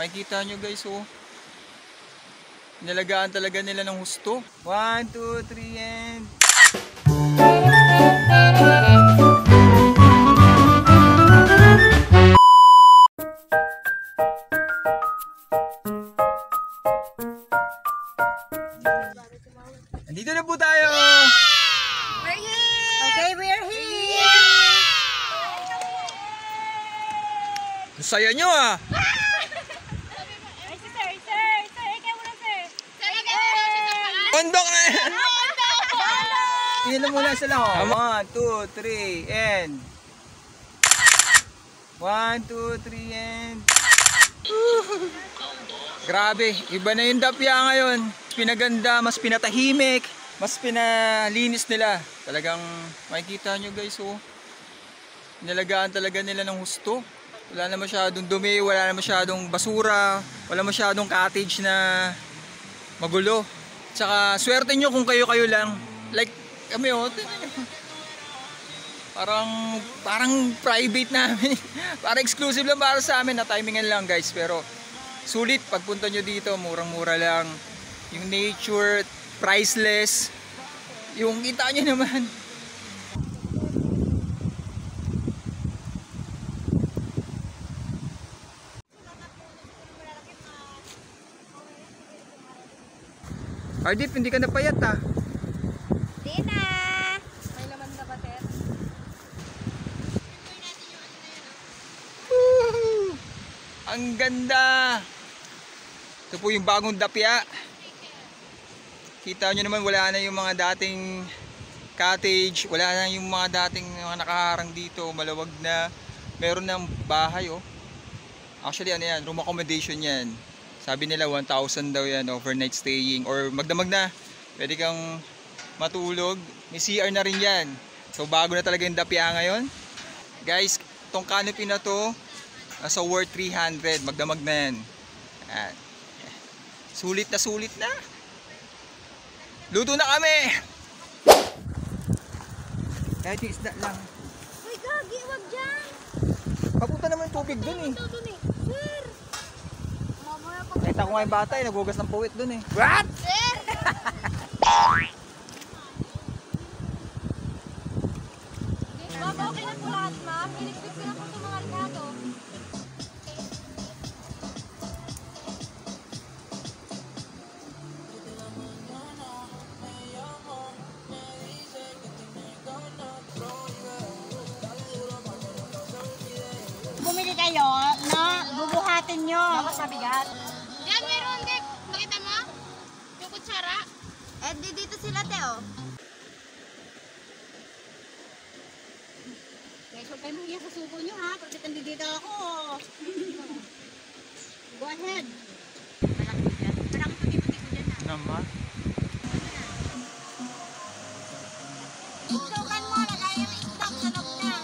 Makikita nyo guys, oh. Nalagaan talaga nila ng husto. 1, 2, 3 and... Nandito na po tayo! We're here! Okay, we're here! Ang saya nyo ah! Ondok na yan! Tingnan na muna sila ho. 1, 2, 3 and... 1, 2, 3 and... Grabe, iba na yung dapya ngayon. Mas pinaganda, mas pinatahimik, mas pinalinis nila. Talagang makikita nyo guys, oh. Nalagaan talaga nila ng husto. Wala na masyadong dumi, wala na masyadong basura, wala masyadong cottage na magulo. Tsaka swerte nyo kung kayo-kayo lang. Like kami, oh. Parang private namin. Parang exclusive lang para sa amin, na timingan lang guys. Pero sulit pagpunta nyo dito, murang-mura lang. Yung nature, priceless. Yung kita nyo naman. Ardip, hindi ka napayat ah. Di na! May laman na ba, Ter? Ang ganda! Ito po yung bagong dapya. Kita nyo naman, wala na yung mga dating cottage. Wala na yung mga dating mga nakaharang dito. Malawag na. Meron ng bahay, oh. Actually, ano yan? Room accommodation yan. Sabi nila 1,000 daw yan, overnight staying. Or magdamag na, pwede kang matulog. May CR na rin yan. So bago na talaga yung dapya ngayon. Guys, itong canopy na to, nasa worth 300. Magdamag na yan. Ayan. Sulit na. Luto na kami! Kahit yung isda lang. Uy, gagi, wag dyan! Papunta naman tubig dun eh. Sir! Nakita ko nga yung bata eh, nagugas ng puwit dun eh. What? Sir! Ma'am, okay na po lahat, ma'am. Iligpit ko na po itong mga regalo. Bumili kayo na bubuhatin nyo. Bakit mabigat? Yan, meron din. Nakita mo? Yung kutsara. Eh, dito sila, Teo. Guys, huwag kayo mahiya sa suko nyo, ha? Pagkat nandito ako. Go ahead. Malaki puti-puti ko dyan, ha? Naman. Isukan mo, lagay yung stock sa loob na.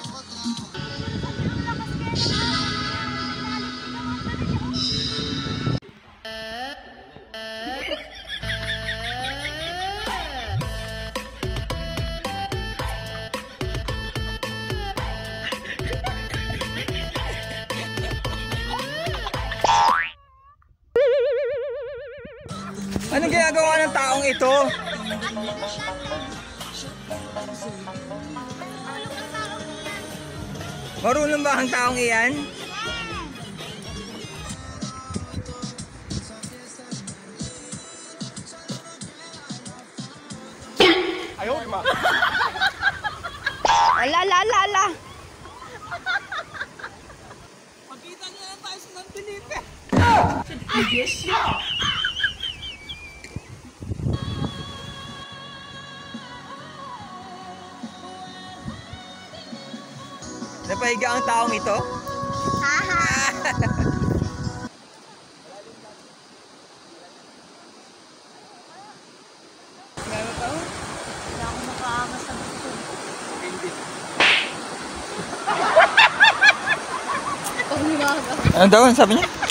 Anong ginagawa ng taong ito? Marunong ba ang taong iyan? Ayaw, ma. Ala. Pagkita niya na tayo sa Nandilipe. Yes, yeah. Napahiga ang taong ito? Haha. Meron tao? Hindi ako makaangas sa gusto. Hindi. Pag nilaga. Ano daw? Sabi niya?